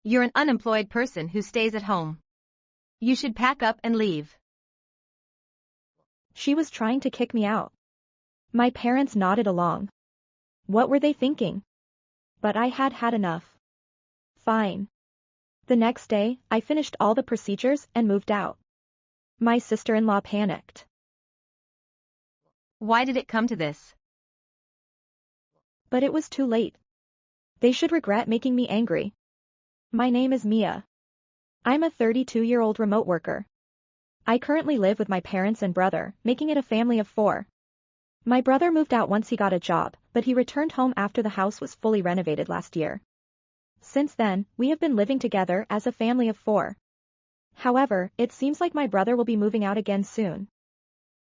You're an unemployed person who stays at home. You should pack up and leave. She was trying to kick me out. My parents nodded along. What were they thinking? But I had had enough. Fine. The next day, I finished all the procedures and moved out. My sister-in-law panicked. Why did it come to this? But it was too late. They should regret making me angry. My name is Mia. I'm a 32-year-old remote worker. I currently live with my parents and brother, making it a family of 4. My brother moved out once he got a job, but he returned home after the house was fully renovated last year. Since then, we have been living together as a family of 4. However, it seems like my brother will be moving out again soon.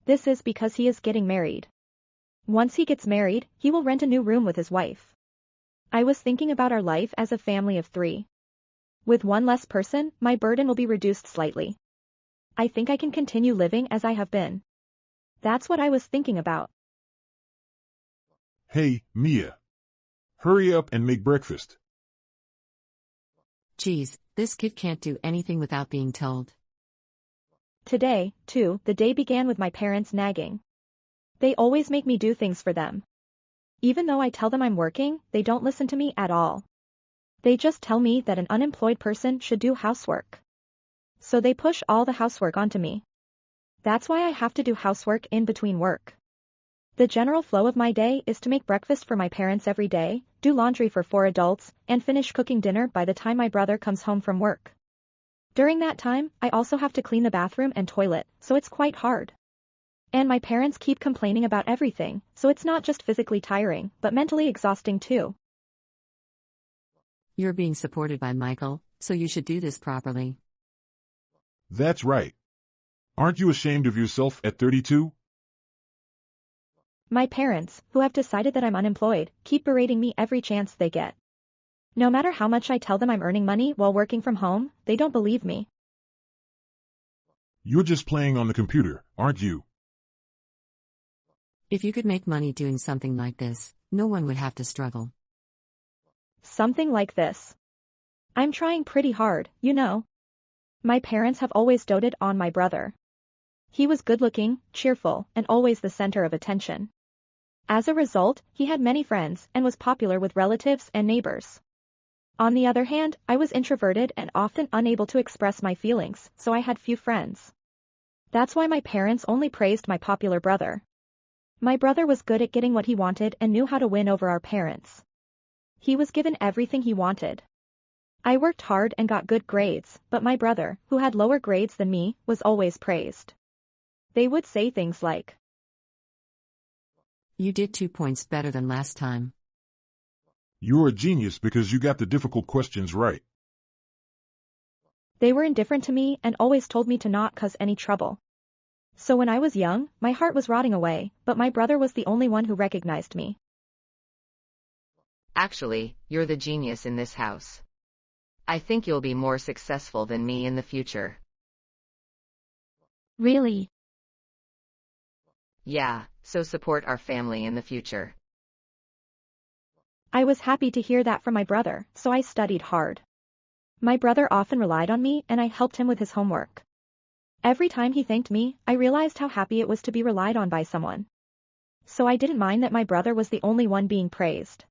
This is because he is getting married. Once he gets married, he will rent a new room with his wife. I was thinking about our life as a family of 3. With one less person, my burden will be reduced slightly. I think I can continue living as I have been. That's what I was thinking about. Hey, Mia. Hurry up and make breakfast. Geez, this kid can't do anything without being told. Today, too, the day began with my parents nagging. They always make me do things for them. Even though I tell them I'm working, they don't listen to me at all. They just tell me that an unemployed person should do housework. So they push all the housework onto me. That's why I have to do housework in between work. The general flow of my day is to make breakfast for my parents every day, do laundry for 4 adults, and finish cooking dinner by the time my brother comes home from work. During that time, I also have to clean the bathroom and toilet, so it's quite hard. And my parents keep complaining about everything, so it's not just physically tiring, but mentally exhausting too. You're being supported by Michael, so you should do this properly. That's right. Aren't you ashamed of yourself at 32? My parents, who have decided that I'm unemployed, keep berating me every chance they get. No matter how much I tell them I'm earning money while working from home, they don't believe me. You're just playing on the computer, aren't you? If you could make money doing something like this, no one would have to struggle. Something like this. I'm trying pretty hard, you know. My parents have always doted on my brother. He was good-looking, cheerful, and always the center of attention. As a result, he had many friends and was popular with relatives and neighbors. On the other hand, I was introverted and often unable to express my feelings, so I had few friends. That's why my parents only praised my popular brother. My brother was good at getting what he wanted and knew how to win over our parents. He was given everything he wanted. I worked hard and got good grades, but my brother, who had lower grades than me, was always praised. They would say things like, You did 2 points better than last time. You're a genius because you got the difficult questions right. They were indifferent to me and always told me to not cause any trouble. So when I was young, my heart was rotting away, but my brother was the only one who recognized me. Actually, you're the genius in this house. I think you'll be more successful than me in the future. Really? Yeah, so support our family in the future. I was happy to hear that from my brother, so I studied hard. My brother often relied on me and I helped him with his homework. Every time he thanked me, I realized how happy it was to be relied on by someone. So I didn't mind that my brother was the only one being praised.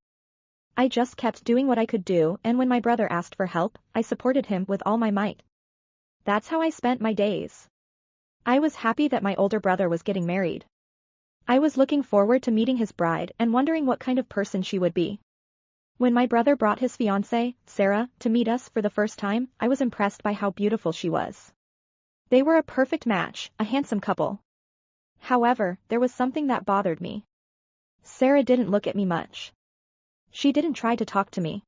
I just kept doing what I could do, and when my brother asked for help, I supported him with all my might. That's how I spent my days. I was happy that my older brother was getting married. I was looking forward to meeting his bride and wondering what kind of person she would be. When my brother brought his fiancée, Sarah, to meet us for the first time, I was impressed by how beautiful she was. They were a perfect match, a handsome couple. However, there was something that bothered me. Sarah didn't look at me much. She didn't try to talk to me.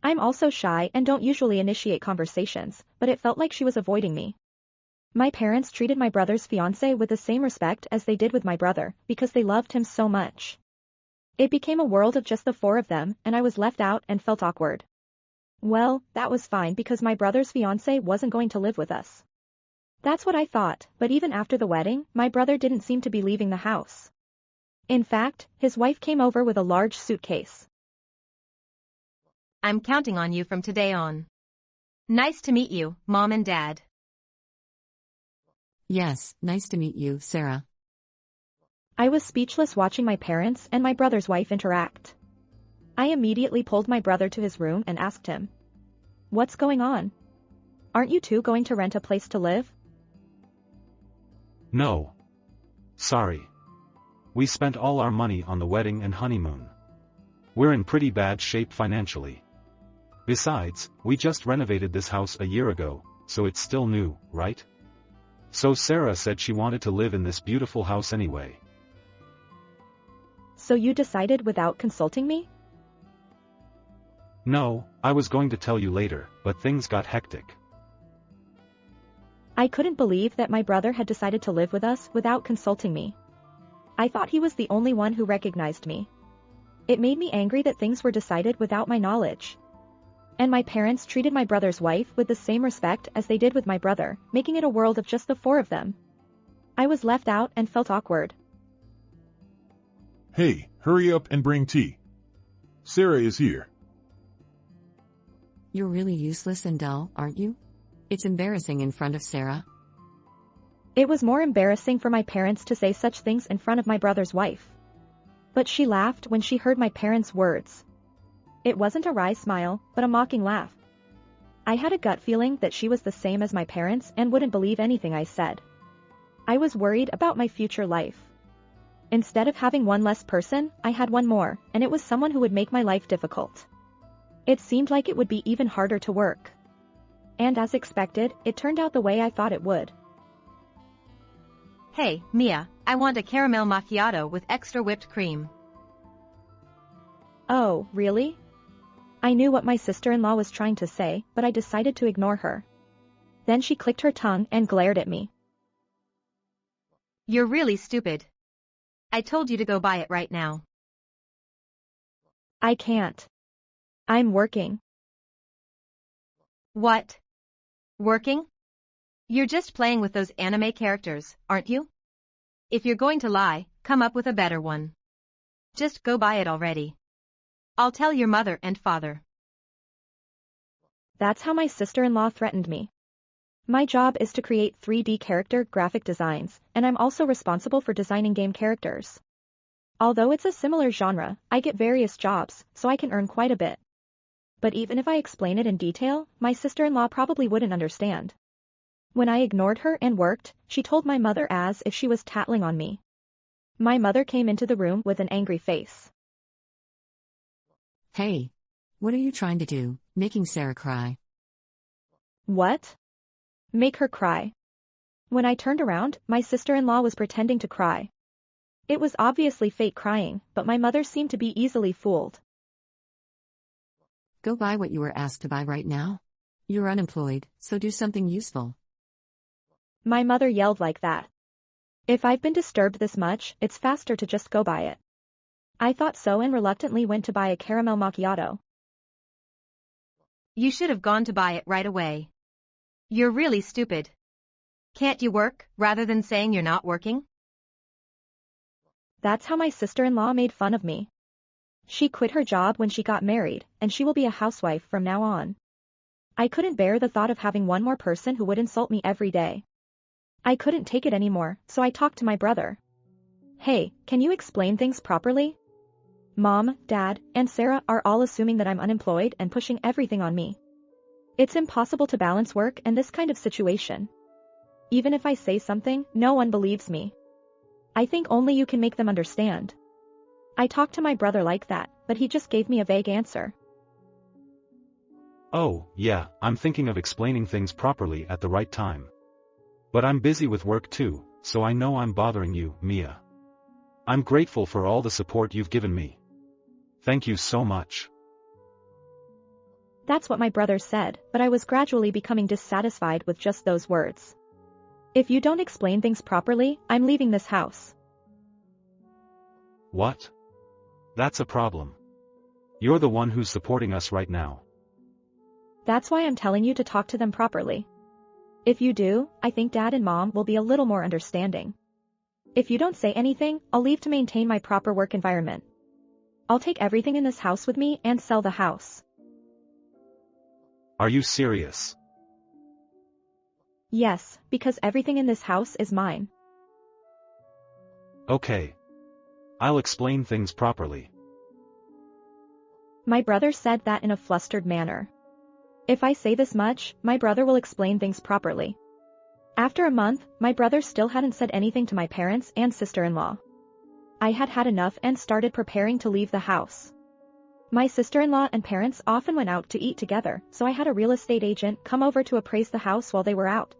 I'm also shy and don't usually initiate conversations, but it felt like she was avoiding me. My parents treated my brother's fiancée with the same respect as they did with my brother, because they loved him so much. It became a world of just the 4 of them, and I was left out and felt awkward. Well, that was fine because my brother's fiancée wasn't going to live with us. That's what I thought, but even after the wedding, my brother didn't seem to be leaving the house. In fact, his wife came over with a large suitcase. I'm counting on you from today on. Nice to meet you, Mom and Dad. Yes, nice to meet you, Sarah. I was speechless watching my parents and my brother's wife interact. I immediately pulled my brother to his room and asked him, "What's going on? Aren't you two going to rent a place to live?" No. Sorry. We spent all our money on the wedding and honeymoon. We're in pretty bad shape financially. Besides, we just renovated this house a year ago, so it's still new, right? So Sarah said she wanted to live in this beautiful house anyway. So you decided without consulting me? No, I was going to tell you later, but things got hectic. I couldn't believe that my brother had decided to live with us without consulting me. I thought he was the only one who recognized me. It made me angry that things were decided without my knowledge. And my parents treated my brother's wife with the same respect as they did with my brother, making it a world of just the four of them. I was left out and felt awkward. Hey, hurry up and bring tea. Sarah is here. You're really useless and dull, aren't you? It's embarrassing in front of Sarah. It was more embarrassing for my parents to say such things in front of my brother's wife. But she laughed when she heard my parents' words. It wasn't a wry smile, but a mocking laugh. I had a gut feeling that she was the same as my parents and wouldn't believe anything I said. I was worried about my future life. Instead of having one less person, I had one more, and it was someone who would make my life difficult. It seemed like it would be even harder to work. And as expected, it turned out the way I thought it would. Hey, Mia, I want a caramel macchiato with extra whipped cream. Oh, really? I knew what my sister-in-law was trying to say, but I decided to ignore her. Then she clicked her tongue and glared at me. You're really stupid. I told you to go buy it right now. I can't. I'm working. What? Working? You're just playing with those anime characters, aren't you? If you're going to lie, come up with a better one. Just go buy it already. I'll tell your mother and father. That's how my sister-in-law threatened me. My job is to create 3D character graphic designs, and I'm also responsible for designing game characters. Although it's a similar genre, I get various jobs, so I can earn quite a bit. But even if I explain it in detail, my sister-in-law probably wouldn't understand. When I ignored her and worked, she told my mother as if she was tattling on me. My mother came into the room with an angry face. Hey. What are you trying to do, making Sarah cry? What? Make her cry. When I turned around, my sister-in-law was pretending to cry. It was obviously fake crying, but my mother seemed to be easily fooled. Go buy what you were asked to buy right now. You're unemployed, so do something useful. My mother yelled like that. If I've been disturbed this much, it's faster to just go buy it. I thought so and reluctantly went to buy a caramel macchiato. You should have gone to buy it right away. You're really stupid. Can't you work, rather than saying you're not working? That's how my sister-in-law made fun of me. She quit her job when she got married, and she will be a housewife from now on. I couldn't bear the thought of having one more person who would insult me every day. I couldn't take it anymore, so I talked to my brother. Hey, can you explain things properly? Mom, Dad, and Sarah are all assuming that I'm unemployed and pushing everything on me. It's impossible to balance work and this kind of situation. Even if I say something, no one believes me. I think only you can make them understand. I talked to my brother like that, but he just gave me a vague answer. Oh, yeah, I'm thinking of explaining things properly at the right time. But I'm busy with work too, so I know I'm bothering you, Mia. I'm grateful for all the support you've given me. Thank you so much. That's what my brother said, but I was gradually becoming dissatisfied with just those words. If you don't explain things properly, I'm leaving this house. What? That's a problem. You're the one who's supporting us right now. That's why I'm telling you to talk to them properly. If you do, I think Dad and Mom will be a little more understanding. If you don't say anything, I'll leave to maintain my proper work environment. I'll take everything in this house with me and sell the house. Are you serious? Yes, because everything in this house is mine. Okay. I'll explain things properly. My brother said that in a flustered manner. If I say this much, my brother will explain things properly. After a month, my brother still hadn't said anything to my parents and sister-in-law. I had had enough and started preparing to leave the house. My sister-in-law and parents often went out to eat together, so I had a real estate agent come over to appraise the house while they were out.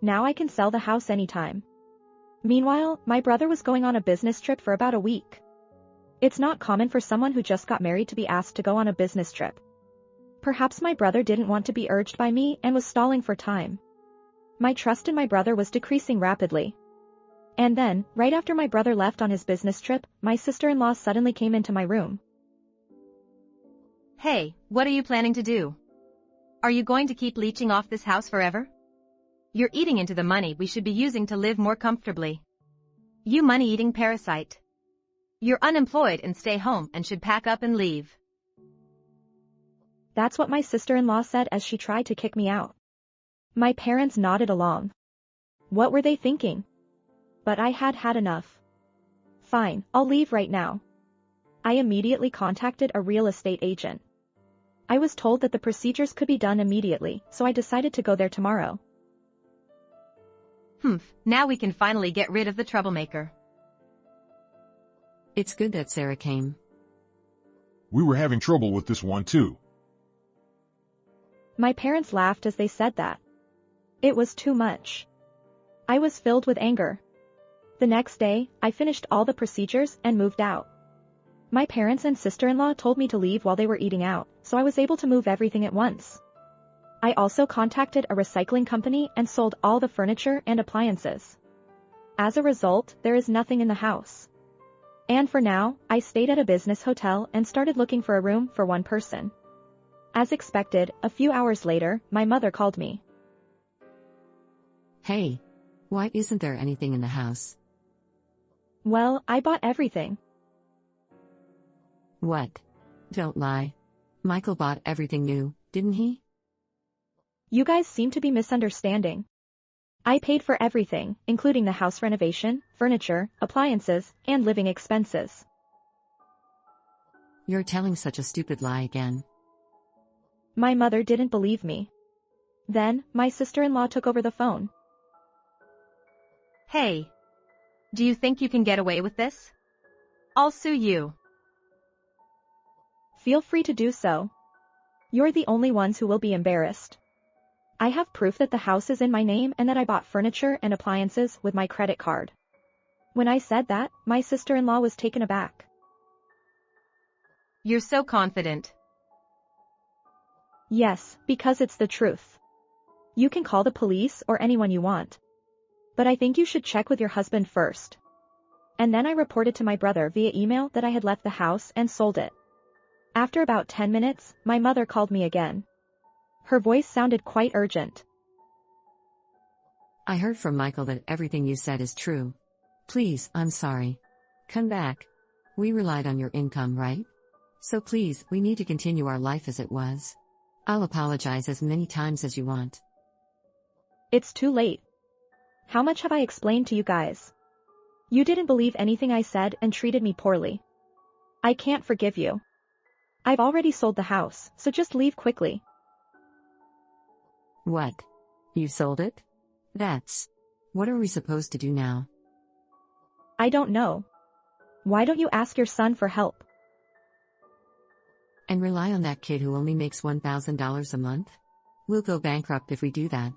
Now I can sell the house anytime. Meanwhile, my brother was going on a business trip for about a week. It's not common for someone who just got married to be asked to go on a business trip. Perhaps my brother didn't want to be urged by me and was stalling for time. My trust in my brother was decreasing rapidly. And then, right after my brother left on his business trip, my sister-in-law suddenly came into my room. Hey, what are you planning to do? Are you going to keep leeching off this house forever? You're eating into the money we should be using to live more comfortably. You money-eating parasite. You're unemployed and stay home and should pack up and leave. That's what my sister-in-law said as she tried to kick me out. My parents nodded along. What were they thinking? But I had had enough. Fine, I'll leave right now. I immediately contacted a real estate agent. I was told that the procedures could be done immediately, so I decided to go there tomorrow. Now we can finally get rid of the troublemaker. It's good that Sarah came. We were having trouble with this one too. My parents laughed as they said that. It was too much. I was filled with anger. The next day, I finished all the procedures and moved out. My parents and sister-in-law told me to leave while they were eating out, so I was able to move everything at once. I also contacted a recycling company and sold all the furniture and appliances. As a result, there is nothing in the house. And for now, I stayed at a business hotel and started looking for a room for one person. As expected, a few hours later, my mother called me. Hey. Why isn't there anything in the house? Well, I bought everything. What? Don't lie. Michael bought everything new, didn't he? You guys seem to be misunderstanding. I paid for everything, including the house renovation, furniture, appliances, and living expenses. You're telling such a stupid lie again. My mother didn't believe me. Then, my sister-in-law took over the phone. Hey. Do you think you can get away with this? I'll sue you. Feel free to do so. You're the only ones who will be embarrassed. I have proof that the house is in my name and that I bought furniture and appliances with my credit card. When I said that, my sister-in-law was taken aback. You're so confident. Yes, because it's the truth. You can call the police or anyone you want. But I think you should check with your husband first. And then I reported to my brother via email that I had left the house and sold it. After about 10 minutes, my mother called me again. Her voice sounded quite urgent. I heard from Michael that everything you said is true. Please, I'm sorry. Come back. We relied on your income, right? So please, we need to continue our life as it was. I'll apologize as many times as you want. It's too late. How much have I explained to you guys? You didn't believe anything I said and treated me poorly. I can't forgive you. I've already sold the house, so just leave quickly. What? You sold it? What are we supposed to do now? I don't know. Why don't you ask your son for help? And rely on that kid who only makes $1,000 a month? We'll go bankrupt if we do that.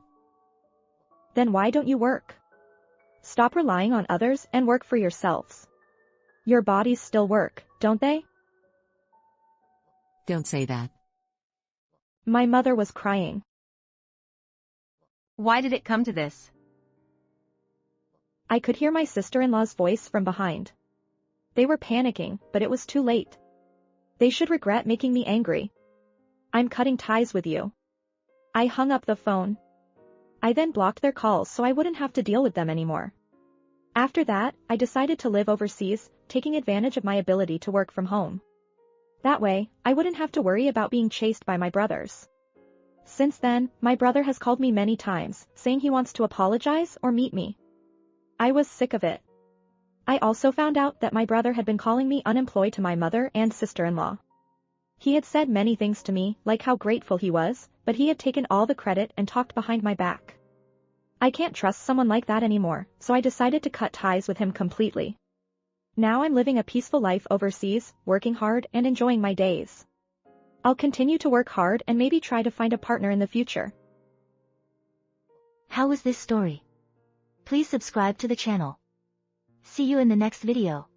Then why don't you work? Stop relying on others and work for yourselves. Your bodies still work, don't they? Don't say that. My mother was crying. Why did it come to this? I could hear my sister-in-law's voice from behind. They were panicking, but it was too late. They should regret making me angry. I'm cutting ties with you. I hung up the phone. I then blocked their calls so I wouldn't have to deal with them anymore. After that, I decided to live overseas, taking advantage of my ability to work from home. That way, I wouldn't have to worry about being chased by my brothers. Since then, my brother has called me many times, saying he wants to apologize or meet me. I was sick of it. I also found out that my brother had been calling me unemployed to my mother and sister-in-law. He had said many things to me, like how grateful he was, but he had taken all the credit and talked behind my back. I can't trust someone like that anymore, so I decided to cut ties with him completely. Now I'm living a peaceful life overseas, working hard and enjoying my days. I'll continue to work hard and maybe try to find a partner in the future. How was this story? Please subscribe to the channel. See you in the next video.